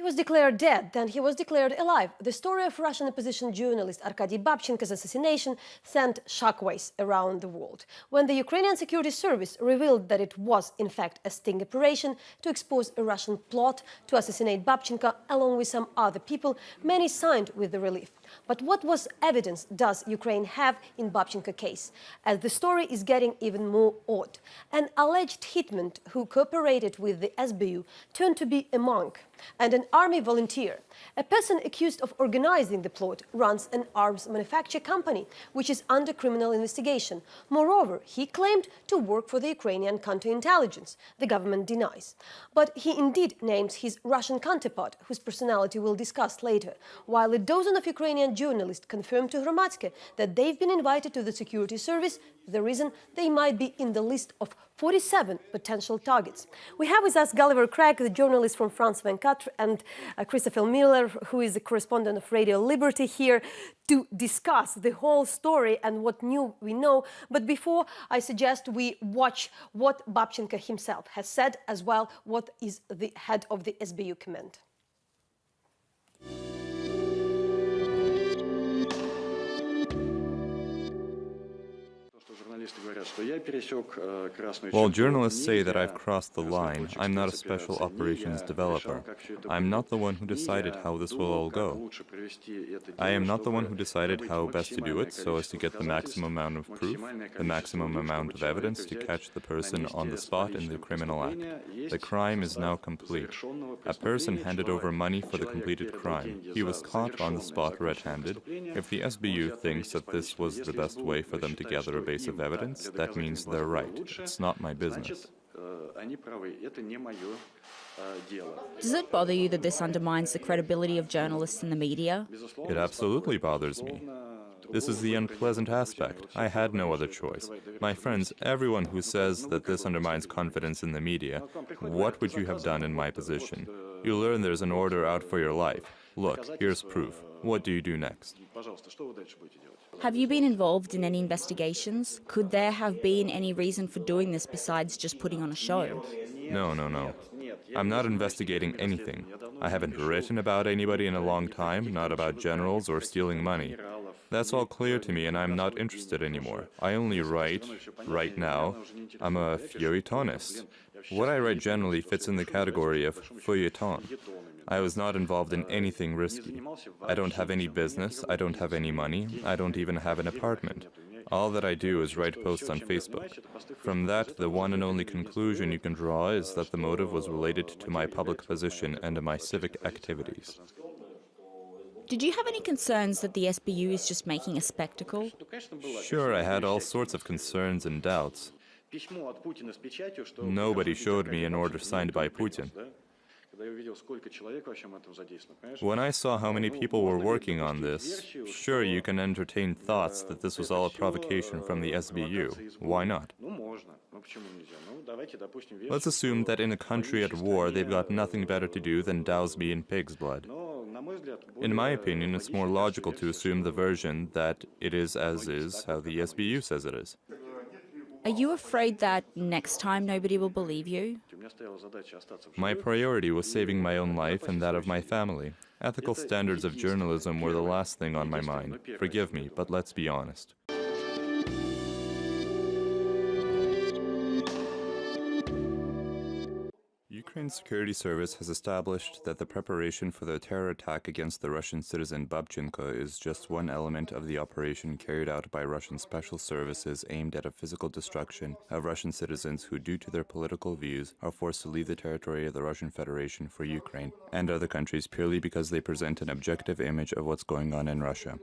was declared dead, then he was declared alive. The story of Russian opposition journalist Arkady Babchenko's assassination sent shockwaves around the world. When the Ukrainian Security Service revealed that it was, in fact, a sting operation to expose a Russian plot to assassinate Babchenko along with some other people, many sighed with the relief. But what evidence does Ukraine have in Babchenko case? As the story is getting even more odd. An alleged hitman who cooperated with the SBU turned to be a monk and an army volunteer. A person accused of organizing the plot runs an arms manufacture company, which is under criminal investigation. Moreover, he claimed to work for the Ukrainian counterintelligence. The government denies. But he indeed names his Russian counterpart, whose personality we'll discuss later, while a dozen of Ukrainian journalists confirmed to Hromadske that they've been invited to the security service, the reason they might be in the list of 47 potential targets. We have with us Gulliver Cragg, the journalist from France 24, and Christopher Miller, who is the correspondent of Radio Liberty, here to discuss the whole story and what new we know. But before, I suggest we watch what Babchenko himself has said, as well what is the head of the SBU command. While journalists say that I've crossed the line, I'm not a special operations developer. I'm not the one who decided how this will all go. I am not the one who decided how best to do it so as to get the maximum amount of proof, the maximum amount of evidence to catch the person on the spot in the criminal act. The crime is now complete. A person handed over money for the completed crime. He was caught on the spot red-handed. If the SBU thinks that this was the best way for them to gather a base of evidence, that means they're right. It's not my business. Does it bother you that this undermines the credibility of journalists in the media? It absolutely bothers me. This is the unpleasant aspect. I had no other choice. My friends, everyone who says that this undermines confidence in the media, what would you have done in my position? You learn there's an order out for your life. Look, here's proof. What do you do next? Have you been involved in any investigations? Could there have been any reason for doing this besides just putting on a show? No. I'm not investigating anything. I haven't written about anybody in a long time, not about generals or stealing money. That's all clear to me and I'm not interested anymore. I only write, right now, I'm a feuilletonist. What I write generally fits in the category of feuilleton. I was not involved in anything risky. I don't have any business, I don't have any money, I don't even have an apartment. All that I do is write posts on Facebook. From that, the one and only conclusion you can draw is that the motive was related to my public position and my civic activities. Did you have any concerns that the SBU is just making a spectacle? Sure, I had all sorts of concerns and doubts. Nobody showed me an order signed by Putin. When I saw how many people were working on this, sure, you can entertain thoughts that this was all a provocation from the SBU. Why not? Let's assume that in a country at war, they've got nothing better to do than douse me in pig's blood. In my opinion, it's more logical to assume the version that it is as is how the SBU says it is. Are you afraid that next time nobody will believe you? My priority was saving my own life and that of my family. Ethical standards of journalism were the last thing on my mind. Forgive me, but let's be honest. Ukraine Security Service has established that the preparation for the terror attack against the Russian citizen Babchenko is just one element of the operation carried out by Russian special services aimed at a physical destruction of Russian citizens who, due to their political views, are forced to leave the territory of the Russian Federation for Ukraine and other countries purely because they present an objective image of what's going on in Russia.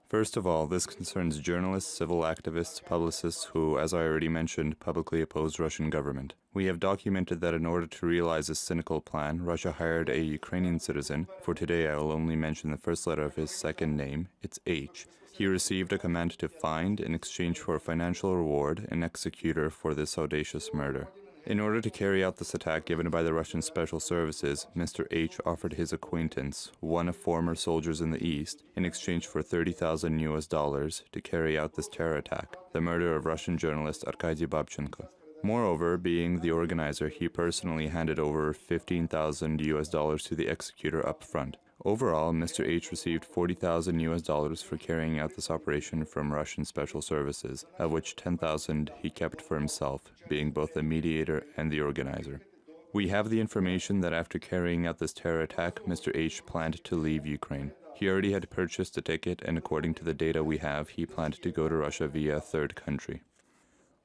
First of all, this concerns journalists, civil activists, publicists who, as I already mentioned, publicly oppose Russian government. We have documented that in order to realize this cynical plan, Russia hired a Ukrainian citizen. For today, I will only mention the first letter of his second name. It's H. He received a command to find, in exchange for a financial reward, an executor for this audacious murder. In order to carry out this attack given by the Russian Special Services, Mr. H offered his acquaintance, one of former soldiers in the East, in exchange for $30,000 to carry out this terror attack, the murder of Russian journalist Arkady Babchenko. Moreover, being the organizer, he personally handed over $15,000 to the executor up front. Overall, Mr. H received $40,000 for carrying out this operation from Russian special services, of which $10,000 he kept for himself, being both the mediator and the organizer. We have the information that after carrying out this terror attack, Mr. H planned to leave Ukraine. He already had purchased a ticket, and according to the data we have, he planned to go to Russia via a third country.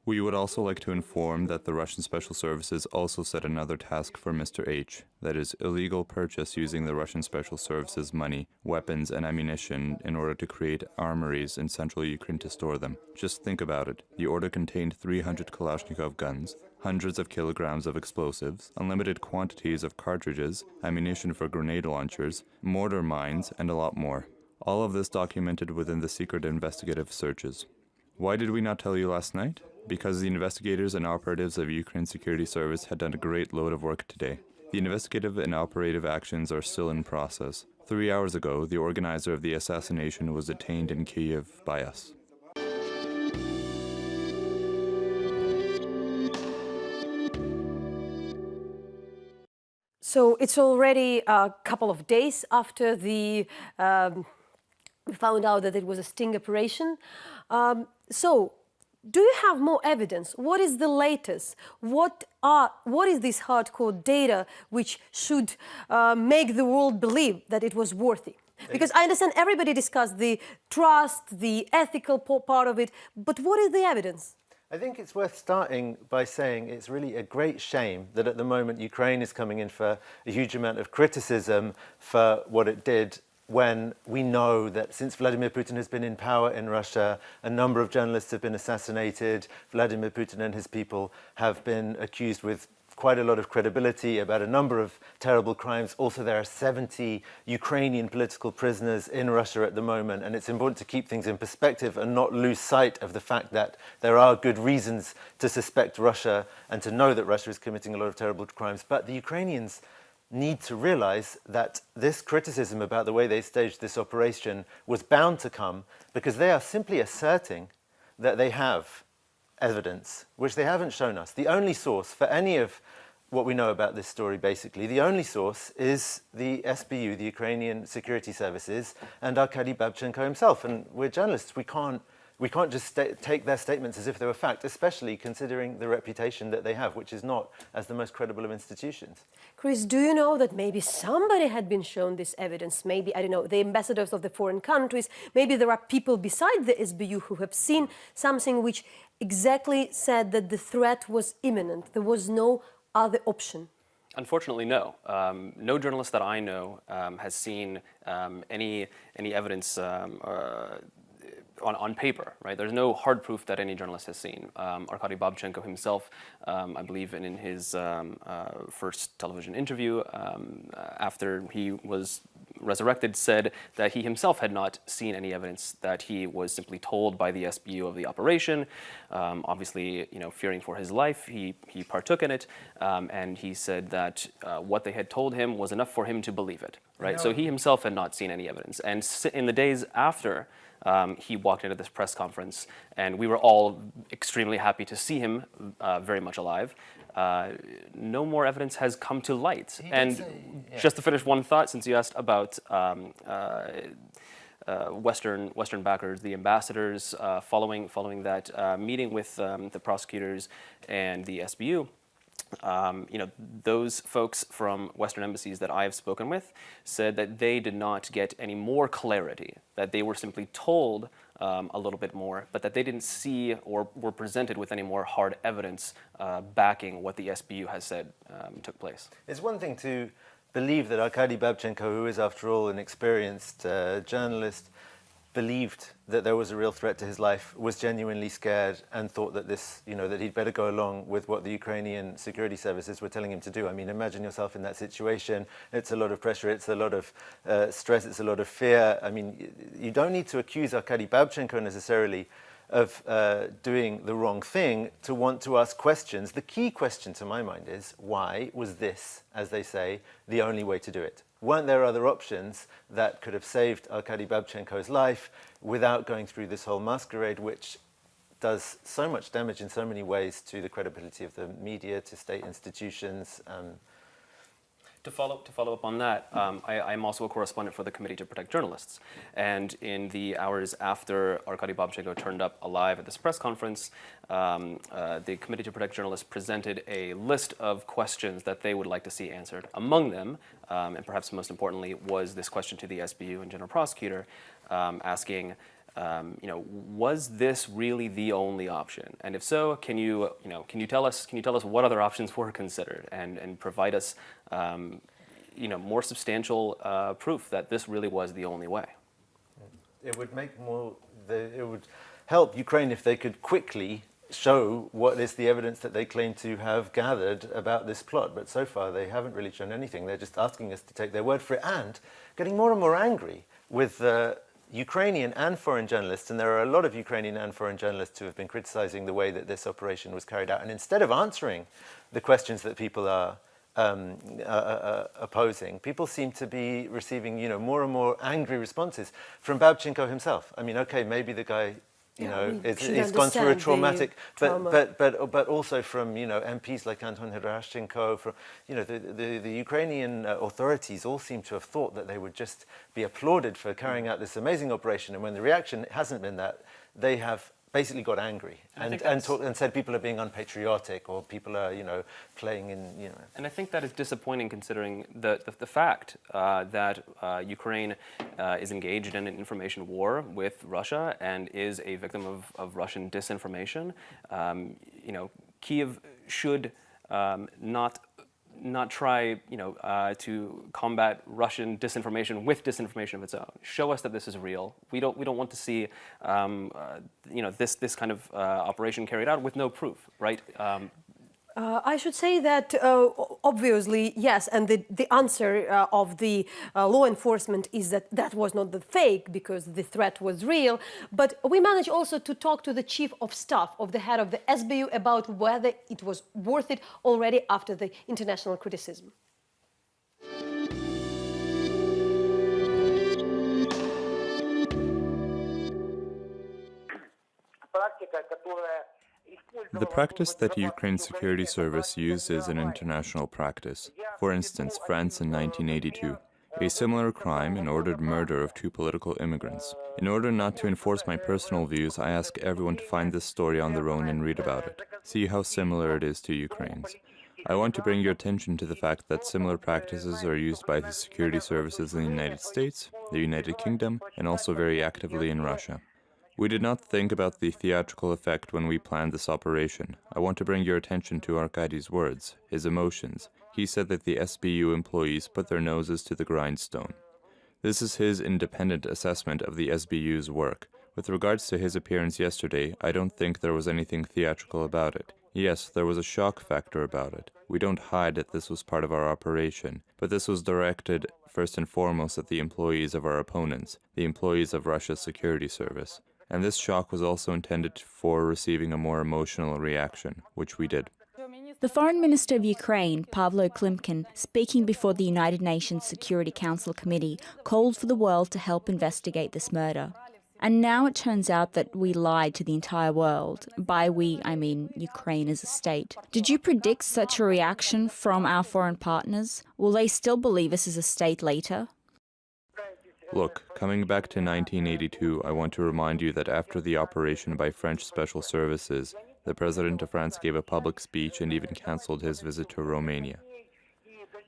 We would also like to inform that the Russian Special Services also set another task for Mr. H, that is, illegal purchase using the Russian Special Services money, weapons, and ammunition in order to create armories in central Ukraine to store them. Just think about it. The order contained 300 Kalashnikov guns, hundreds of kilograms of explosives, unlimited quantities of cartridges, ammunition for grenade launchers, mortar mines, and a lot more. All of this documented within the secret investigative searches. Why did we not tell you last night? Because the investigators and operatives of Ukrainian Security Service had done a great load of work today. The investigative and operative actions are still in process. 3 hours ago, the organizer of the assassination was detained in Kyiv by us. So it's already a couple of days after we found out that it was a sting operation. So do you have more evidence? What is the latest? What is this hardcore data which should make the world believe that it was worthy? Because I understand everybody discussed the trust, the ethical part of it, but what is the evidence? I think it's worth starting by saying it's really a great shame that at the moment Ukraine is coming in for a huge amount of criticism for what it did, when we know that since Vladimir Putin has been in power in Russia, a number of journalists have been assassinated. Vladimir Putin and his people have been accused with quite a lot of credibility about a number of terrible crimes. Also, there are 70 Ukrainian political prisoners in Russia at the moment, and it's important to keep things in perspective and not lose sight of the fact that there are good reasons to suspect Russia and to know that Russia is committing a lot of terrible crimes. But the Ukrainians need to realize that this criticism about the way they staged this operation was bound to come because they are simply asserting that they have evidence, which they haven't shown us. The only source for any of what we know about this story, basically, the only source is the SBU, the Ukrainian Security Services, and Arkady Babchenko himself. And we're journalists. We can't just take their statements as if they were fact, especially considering the reputation that they have, which is not as the most credible of institutions. Chris, do you know that maybe somebody had been shown this evidence? Maybe, I don't know, the ambassadors of the foreign countries. Maybe there are people beside the SBU who have seen something which exactly said that the threat was imminent. There was no other option. Unfortunately, no. No journalist that I know has seen any evidence on paper, right? There's no hard proof that any journalist has seen. Arkady Babchenko himself, I believe in his first television interview after he was resurrected, said that he himself had not seen any evidence, that he was simply told by the SBU of the operation. Obviously, fearing for his life, he partook in it, and he said that what they had told him was enough for him to believe it, right? So he himself had not seen any evidence. And in the days after he walked into this press conference, and we were all extremely happy to see him very much alive. No more evidence has come to light. And just to finish one thought, since you asked about Western backers, the ambassadors, following that meeting with the prosecutors and the SBU, those folks from Western embassies that I have spoken with said that they did not get any more clarity, that they were simply told a little bit more, but that they didn't see or were presented with any more hard evidence backing what the SBU has said took place. It's one thing to believe that Arkady Babchenko, who is after all an experienced journalist, believed that there was a real threat to his life, was genuinely scared, and thought that that he'd better go along with what the Ukrainian security services were telling him to do. I mean, imagine yourself in that situation. It's a lot of pressure, it's a lot of stress, it's a lot of fear. I mean, you don't need to accuse Arkady Babchenko necessarily of doing the wrong thing to want to ask questions. The key question to my mind is, why was this, as they say, the only way to do it? Weren't there other options that could have saved Arkady Babchenko's life without going through this whole masquerade, which does so much damage in so many ways to the credibility of the media, to state institutions. To follow up on that, I'm also a correspondent for the Committee to Protect Journalists. And in the hours after Arkady Babchenko turned up alive at this press conference, the Committee to Protect Journalists presented a list of questions that they would like to see answered. Among them, and perhaps most importantly, was this question to the SBU and General Prosecutor asking, was this really the only option? And if so, can you tell us what other options were considered, and provide us, more substantial proof that this really was the only way? It would it would help Ukraine if they could quickly show what is the evidence that they claim to have gathered about this plot. But so far, they haven't really shown anything. They're just asking us to take their word for it and getting more and more angry with Ukrainian and foreign journalists, and there are a lot of Ukrainian and foreign journalists who have been criticizing the way that this operation was carried out. And instead of answering the questions that people are opposing, people seem to be receiving, more and more angry responses from Babchenko himself. I mean, okay, maybe the guy, he's gone through a traumatic, but also from MPs like Anton Hromadske, from the Ukrainian authorities all seem to have thought that they would just be applauded for carrying out this amazing operation, and when the reaction hasn't been that, they have basically got angry and said people are being unpatriotic, or people are playing in And I think that is disappointing, considering the fact that Ukraine is engaged in an information war with Russia and is a victim of Russian disinformation. Kiev should not try, to combat Russian disinformation with disinformation of its own. Show us that this is real. We don't want to see, this kind of operation carried out with no proof, right? I should say that obviously, yes, and the answer of the law enforcement is that that was not the fake, because the threat was real. But we managed also to talk to the chief of staff of the head of the SBU about whether it was worth it already after the international criticism. The practice that Ukraine's security service used is an international practice. For instance, France in 1982, a similar crime, an ordered murder of 2 political immigrants. In order not to enforce my personal views, I ask everyone to find this story on their own and read about it. See how similar it is to Ukraine's. I want to bring your attention to the fact that similar practices are used by the security services in the United States, the United Kingdom, and also very actively in Russia. We did not think about the theatrical effect when we planned this operation. I want to bring your attention to Arkady's words, his emotions. He said that the SBU employees put their noses to the grindstone. This is his independent assessment of the SBU's work. With regards to his appearance yesterday, I don't think there was anything theatrical about it. Yes, there was a shock factor about it. We don't hide that this was part of our operation, but this was directed first and foremost at the employees of our opponents, the employees of Russia's security service. And this shock was also intended for receiving a more emotional reaction, which we did. The Foreign Minister of Ukraine, Pavlo Klimkin, speaking before the United Nations Security Council Committee, called for the world to help investigate this murder. And now it turns out that we lied to the entire world. By we, I mean Ukraine as a state. Did you predict such a reaction from our foreign partners? Will they still believe us as a state later? Look, coming back to 1982, I want to remind you that after the operation by French special services, the President of France gave a public speech and even cancelled his visit to Romania.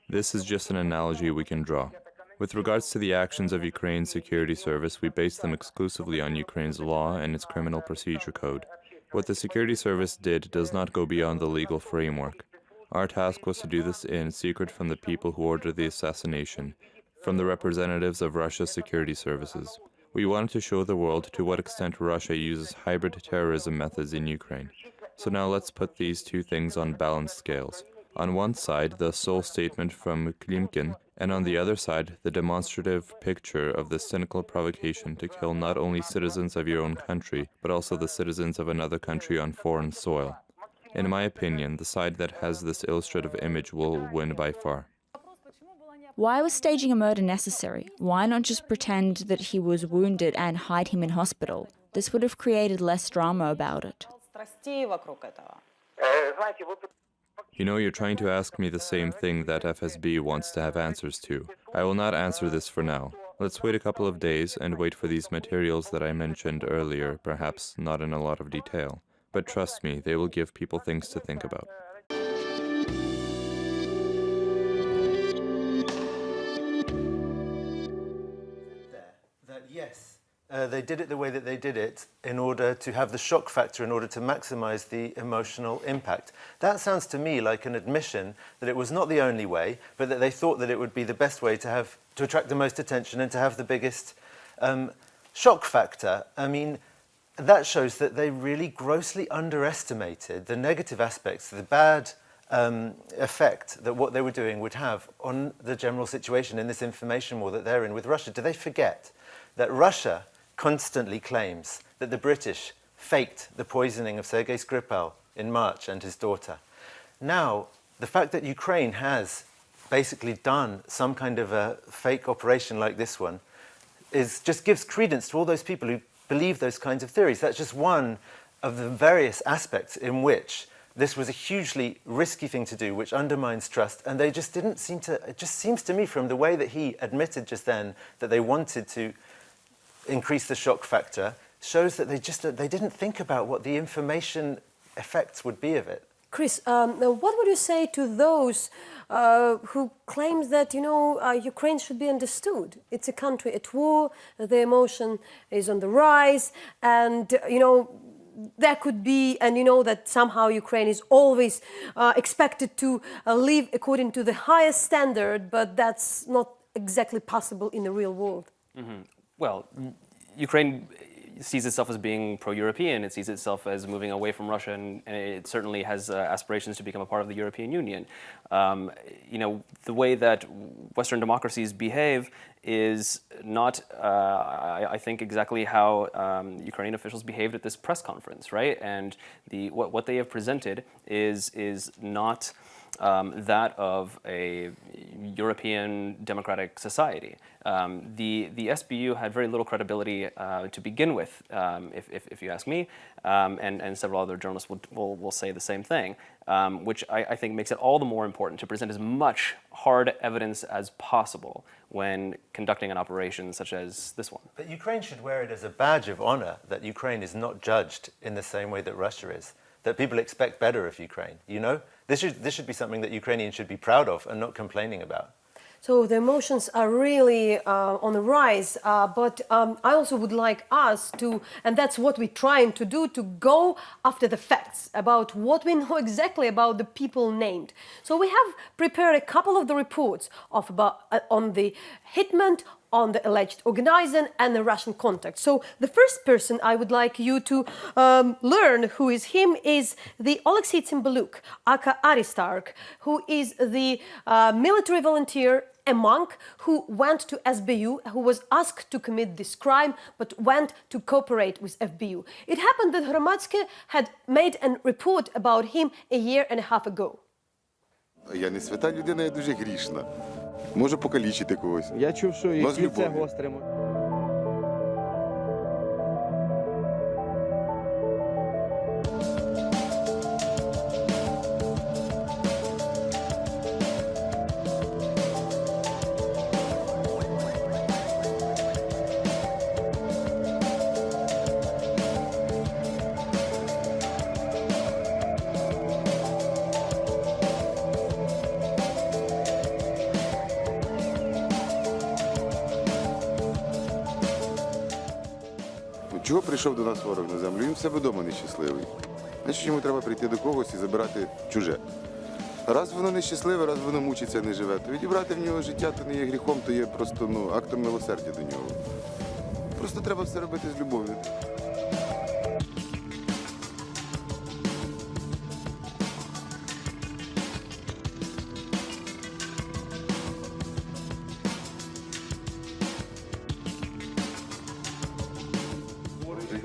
This is just an analogy we can draw. With regards to the actions of Ukraine's security service, we base them exclusively on Ukraine's law and its criminal procedure code. What the security service did does not go beyond the legal framework. Our task was to do this in secret from the people who ordered the assassination, from the representatives of Russia's security services. We wanted to show the world to what extent Russia uses hybrid terrorism methods in Ukraine. So now let's put these two things on balanced scales. On one side, the sole statement from Klimkin, and on the other side, the demonstrative picture of the cynical provocation to kill not only citizens of your own country, but also the citizens of another country on foreign soil. In my opinion, the side that has this illustrative image will win by far. Why was staging a murder necessary? Why not just pretend that he was wounded and hide him in hospital? This would have created less drama about it. You know, you're trying to ask me the same thing that FSB wants to have answers to. I will not answer this for now. Let's wait a couple of days and wait for these materials that I mentioned earlier, perhaps not in a lot of detail. But trust me, they will give people things to think about. That yes, they did it the way that they did it in order to have the shock factor, in order to maximize the emotional impact. That sounds to me like an admission that it was not the only way, but that they thought that it would be the best way to attract the most attention and to have the biggest shock factor. I mean, that shows that they really grossly underestimated the negative aspects, the bad effect that what they were doing would have on the general situation in this information war that they're in with Russia. Do they forget that Russia constantly claims that the British faked the poisoning of Sergei Skripal in March and his daughter? Now, the fact that Ukraine has basically done some kind of a fake operation like this one just gives credence to all those people who believe those kinds of theories. That's just one of the various aspects in which this was a hugely risky thing to do, which undermines trust, and they just didn't seem to, it just seems to me from the way that he admitted just then that they wanted to increase the shock factor, shows that they didn't think about what the information effects would be of it. Chris, what would you say to those who claim that, Ukraine should be understood? It's a country at war, the emotion is on the rise, and, there could be, and that somehow Ukraine is always expected to live according to the highest standard, but that's not exactly possible in the real world. Mm-hmm. Well, Ukraine sees itself as being pro-European, it sees itself as moving away from Russia, and it certainly has aspirations to become a part of the European Union. The way that Western democracies behave is not, I think, exactly how Ukrainian officials behaved at this press conference, right? And what they have presented is not that of a European democratic society. The SBU had very little credibility to begin with, if you ask me, and several other journalists will say the same thing, which I think makes it all the more important to present as much hard evidence as possible when conducting an operation such as this one. But Ukraine should wear it as a badge of honor that Ukraine is not judged in the same way that Russia is, that people expect better of Ukraine, This should be something that Ukrainians should be proud of and not complaining about. So the emotions are really on the rise, but I also would like us to, and that's what we're trying to do, to go after the facts about what we know exactly about the people named. So we have prepared a couple of the reports on the hitman, on the alleged organizing and the Russian contact. So the first person I would like you to learn who is him is the Alexei Tsimbaluk, aka Aristark, who is the military volunteer, a monk who went to SBU, who was asked to commit this crime, but went to cooperate with FBU. It happened that Hromadske had made a report about him a year and a half ago. Я не свята людина, я дуже грішна. Можу покалічити когось. Я чув, що Но з які це любов'ю. гостре. Чого прийшов до нас ворог на землю? Він в себе вдома нещасливий. Значить, йому треба прийти до когось і забирати чуже. Раз воно нещасливе, раз воно мучиться, не живе, то відібрати в нього життя, то не є гріхом, то є просто актом милосердя до нього. Просто треба все робити з любов'ю.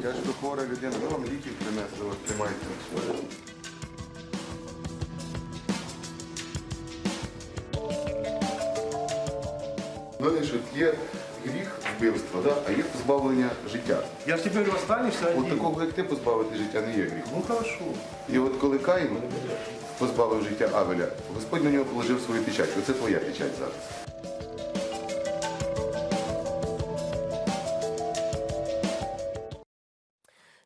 Тяжко хвора людина, ми вам ліків принесли, от тримайте. Знаєш, от є гріх вбивства, да? А є позбавлення життя. Я ж теперь останешься От один. такого, як ти, позбавити життя не є гріхом. Ну хорошо. І от коли Каїн позбавив життя Авеля, Господь на нього положив свою печать. Оце твоя печать зараз.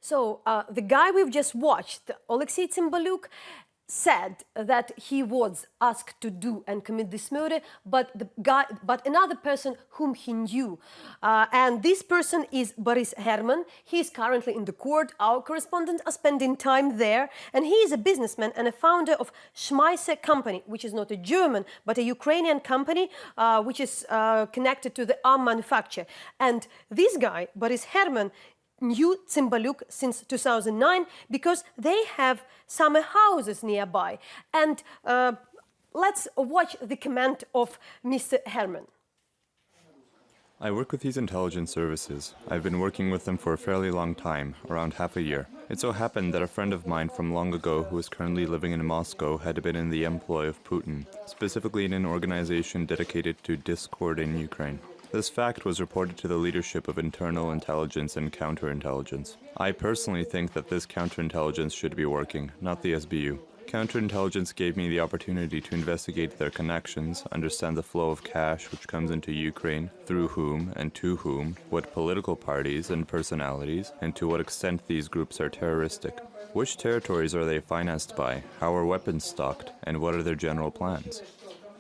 So the guy we've just watched, Oleksiy Tymbaluk, said that he was asked to do and commit this murder, but another person whom he knew, and this person is Boris Herman. He is currently in the court. Our correspondents are spending time there, and he is a businessman and a founder of Hromadske company, which is not a German but a Ukrainian company, which is connected to the arm manufacture. And this guy, Boris Herman, knew Tymbaluk since 2009 because they have summer houses nearby. And let's watch the comment of Mr. Herman. I work with these intelligence services. I've been working with them for a fairly long time, around half a year. It so happened that a friend of mine from long ago who is currently living in Moscow had been in the employ of Putin, specifically in an organization dedicated to discord in Ukraine. This fact was reported to the leadership of internal intelligence and counterintelligence. I personally think that this counterintelligence should be working, not the SBU. Counterintelligence gave me the opportunity to investigate their connections, understand the flow of cash which comes into Ukraine, through whom and to whom, what political parties and personalities, and to what extent these groups are terroristic. Which territories are they financed by, how are weapons stocked, and what are their general plans?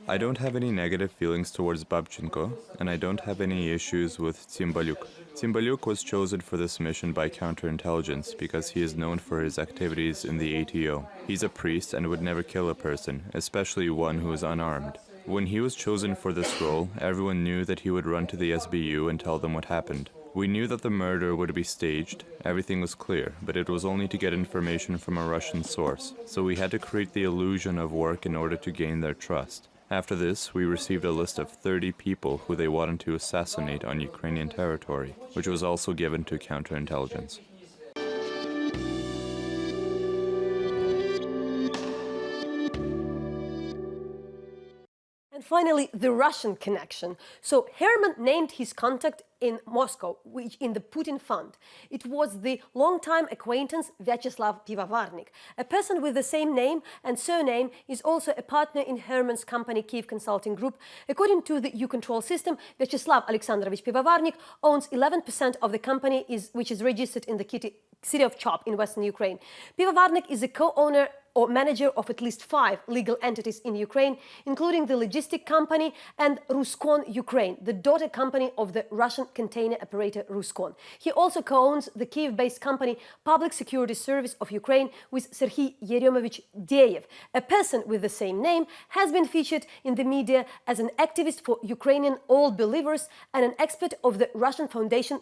I don't have any negative feelings towards Babchenko, and I don't have any issues with Tymbaluk. Tymbaluk was chosen for this mission by counterintelligence because he is known for his activities in the ATO. He's a priest and would never kill a person, especially one who is unarmed. When he was chosen for this role, everyone knew that he would run to the SBU and tell them what happened. We knew that the murder would be staged, everything was clear, but it was only to get information from a Russian source, so we had to create the illusion of work in order to gain their trust. After this, we received a list of 30 people who they wanted to assassinate on Ukrainian territory, which was also given to counterintelligence. And finally, the Russian connection. So Herman named his contact in Moscow, which in the Putin Fund. It was the longtime acquaintance Vyacheslav Pivovarnik. A person with the same name and surname is also a partner in Herman's company Kiev Consulting Group. According to the U-Control system, Vyacheslav Alexandrovich Pivovarnik owns 11% of the company, which is registered in the city of Chop in western Ukraine. Pivovarnik is a co-owner or manager of at least 5 legal entities in Ukraine, including the logistic company and Ruskon Ukraine, the daughter company of the Russian container operator Ruskon. He also co-owns the Kiev-based company Public Security Service of Ukraine with Serhiy Yeremovich Deyev. A person with the same name has been featured in the media as an activist for Ukrainian All Believers and an expert of the Russian Foundation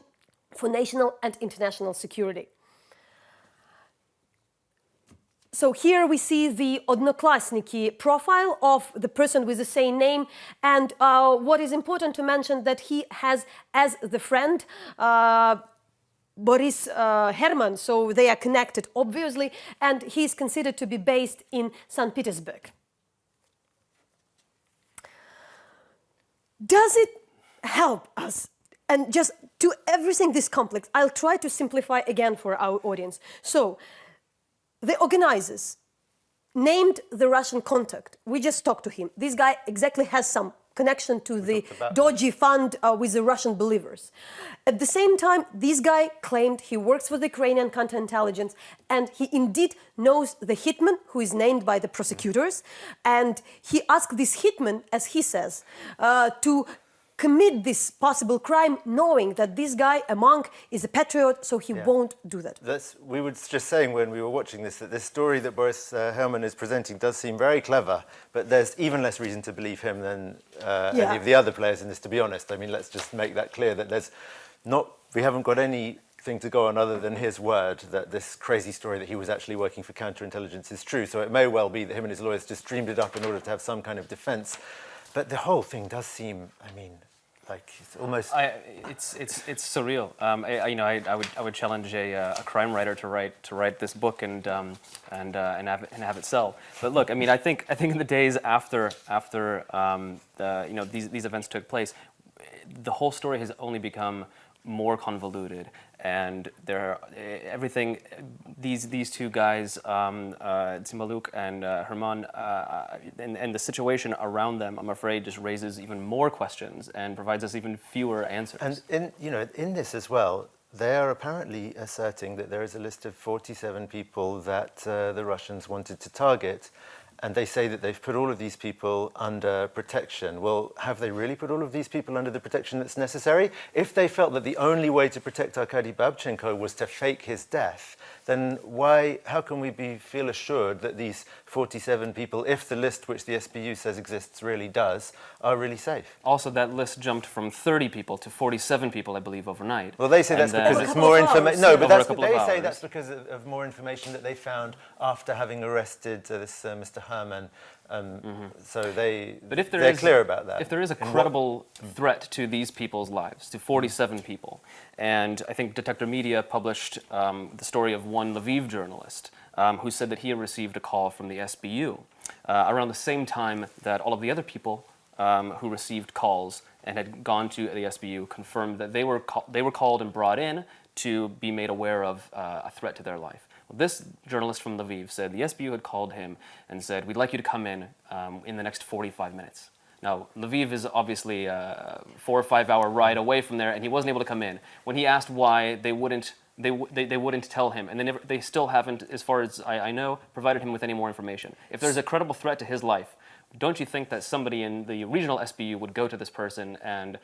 for National and International Security. So here we see the Odnoklasniki profile of the person with the same name, and what is important to mention that he has as the friend Boris Herman, so they are connected obviously, and he is considered to be based in St. Petersburg. Does it help us? And just to everything this complex, I'll try to simplify again for our audience. So, the organizers named the Russian contact. We just talked to him. This guy exactly has some connection to the dodgy fund with the Russian believers. At the same time, this guy claimed he works for the Ukrainian counterintelligence, and he indeed knows the hitman who is named by the prosecutors. And he asked this hitman, as he says, to commit this possible crime knowing that this guy, a monk, is a patriot, so he won't do that. We were just saying when we were watching this that this story that Boris Herman is presenting does seem very clever, but there's even less reason to believe him than any of the other players in this, to be honest. I mean, let's just make that clear that we haven't got anything to go on other than his word that this crazy story that he was actually working for counterintelligence is true. So it may well be that him and his lawyers just dreamed it up in order to have some kind of defense. But the whole thing does seem, I mean, like it's almost. It's surreal. I would challenge a crime writer to write this book and have it sell. But look, I mean, I think in the days after these events took place, the whole story has only become more convoluted, and these two guys, Cimbaluk and Herman, and the situation around them, I'm afraid, just raises even more questions and provides us even fewer answers. And in this as well, they are apparently asserting that there is a list of 47 people that the Russians wanted to target. And they say that they've put all of these people under protection. Well, have they really put all of these people under the protection that's necessary? If they felt that the only way to protect Arkady Babchenko was to fake his death, then how can we feel assured that these 47 people, if the list which the SBU says exists really does, are really safe? Also, that list jumped from 30 people to 47 people, I believe, overnight. Well, they say that's because it's more information. No, but they say that's because of more information that they found after having arrested this Mr. Herman. So they're clear about that. If there is a credible threat to these people's lives, to 47 people, and I think Detector Media published the story of one Lviv journalist who said that he had received a call from the SBU around the same time that all of the other people who received calls and had gone to the SBU confirmed that they were called and brought in to be made aware of a threat to their life. Well, this journalist from Lviv said the SBU had called him and said, "We'd like you to come in the next 45 minutes." Now, Lviv is obviously a 4 or 5 hour ride away from there, and he wasn't able to come in. When he asked why, they wouldn't tell him, and they still haven't, as far as I know, provided him with any more information. If there's a credible threat to his life, don't you think that somebody in the regional SBU would go to this person and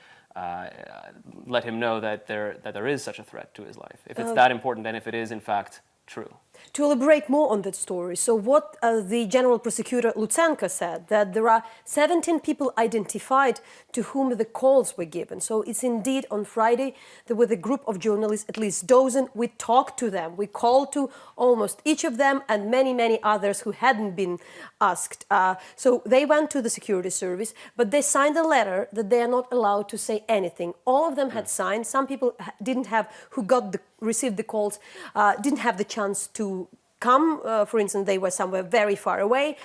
let him know that there is such a threat to his life, if it's that important, and if it is in fact true? To elaborate more on that story, so what the General Prosecutor Lutsenko said, that there are 17 people identified to whom the calls were given. So it's indeed on Friday, there were a group of journalists, at least a dozen. We talked to them. We called to almost each of them and many, many others who hadn't been asked. So they went to the security service, but they signed a letter that they are not allowed to say anything. All of them had signed. Some people didn't have, who received the calls, didn't have the chance to come. For instance, they were somewhere very far away.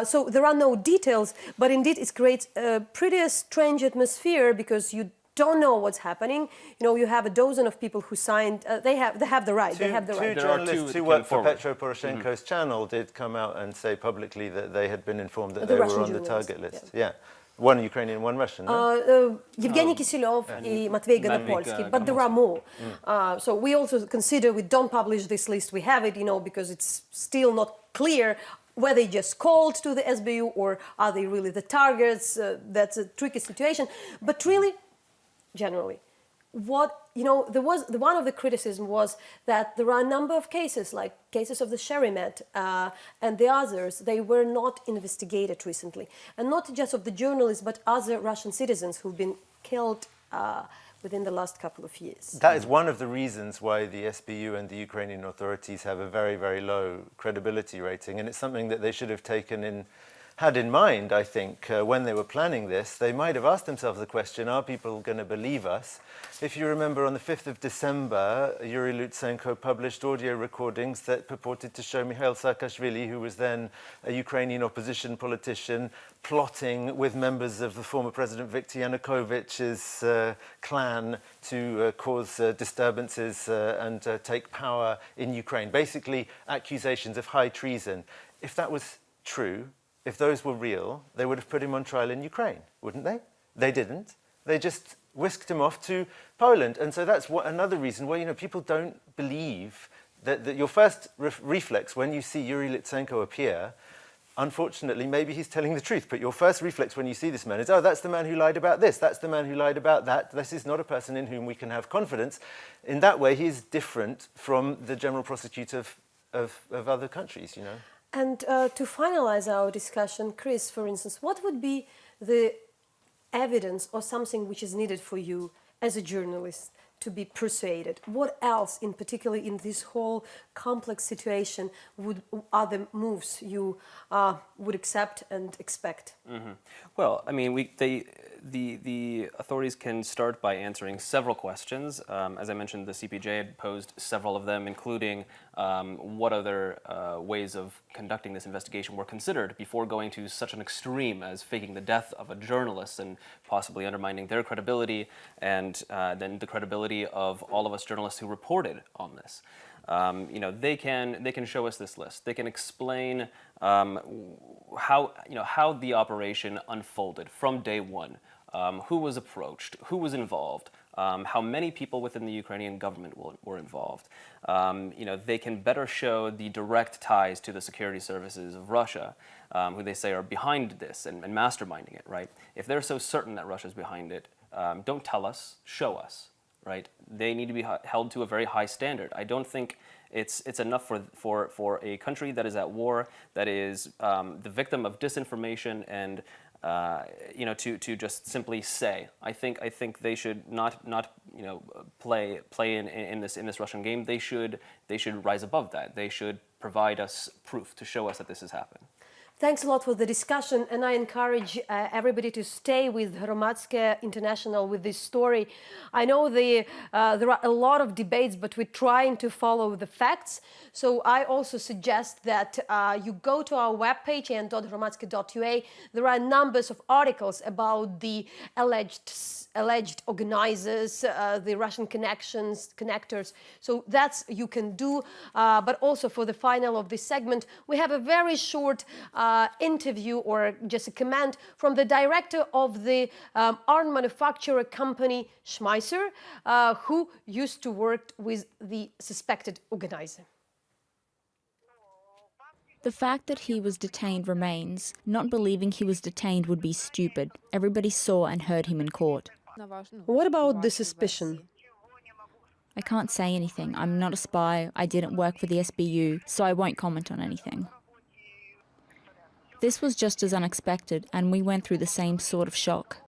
So there are no details, but indeed it creates a pretty strange atmosphere because you don't know what's happening. You have a dozen of people who signed. They have the right. They have the right. Two journalists who work for Petro Poroshenko's channel did come out and say publicly that they had been informed that they were on the target list. Yeah. One Ukrainian, one Russian. No? Evgeny Kiselyov and Matvey Ganopolsky, but there are more. So we also consider we don't publish this list. We have it, because it's still not clear whether they just called to the SBU or are they really the targets. That's a tricky situation. But really, generally, there was one of the criticism was that there are a number of cases, like cases of the Sherimet and the others, they were not investigated recently, and not just of the journalists, but other Russian citizens who've been killed within the last couple of years. That is one of the reasons why the SBU and the Ukrainian authorities have a very, very low credibility rating, and it's something that they should have had in mind, I think, when they were planning this. They might have asked themselves the question, are people going to believe us? If you remember, on the 5th of December, Yuri Lutsenko published audio recordings that purported to show Mikhail Saakashvili, who was then a Ukrainian opposition politician, plotting with members of the former President Viktor Yanukovych's clan to cause disturbances and take power in Ukraine. Basically, accusations of high treason. If that was true, if those were real, they would have put him on trial in Ukraine, wouldn't they? They didn't. They just whisked him off to Poland. And so that's another reason why, people don't believe that your first reflex when you see Yuri Lutsenko appear, unfortunately, maybe he's telling the truth, but your first reflex when you see this man is, oh, that's the man who lied about this, that's the man who lied about that, this is not a person in whom we can have confidence. In that way, he is different from the general prosecutor of other countries, And to finalize our discussion, Chris, for instance, what would be the evidence or something which is needed for you as a journalist to be persuaded? What else, in particular, in this whole complex situation, are the moves you would accept and expect? Well, I mean, the authorities can start by answering several questions. As I mentioned, the CPJ had posed several of them, including what other ways of conducting this investigation were considered before going to such an extreme as faking the death of a journalist and possibly undermining their credibility and then the credibility of all of us journalists who reported on this. They can show us this list. They can explain how the operation unfolded from day one, who was approached, who was involved, how many people within the Ukrainian government were involved. They can better show the direct ties to the security services of Russia, who they say are behind this and masterminding it, right? If they're so certain that Russia's behind it, don't tell us, show us. Right? They need to be held to a very high standard. I don't think it's enough for a country that is at war, that is the victim of disinformation and to just simply say. I think they should not play in this Russian game. They should rise above that. They should provide us proof to show us that this has happened. Thanks a lot for the discussion, and I encourage everybody to stay with Hromadske International with this story. I know there are a lot of debates, but we're trying to follow the facts. So I also suggest that you go to our webpage, an.hromadske.ua. There are numbers of articles about the alleged organizers, the Russian connectors. So that's you can do. But also for the final of this segment, we have a very short interview or just a comment from the director of the arm manufacturer company Schmeisser, who used to work with the suspected organizer. The fact that he was detained remains. Not believing he was detained would be stupid. Everybody saw and heard him in court. What about the suspicion? I can't say anything. I'm not a spy. I didn't work for the SBU, so I won't comment on anything. This was just as unexpected, and we went through the same sort of shock.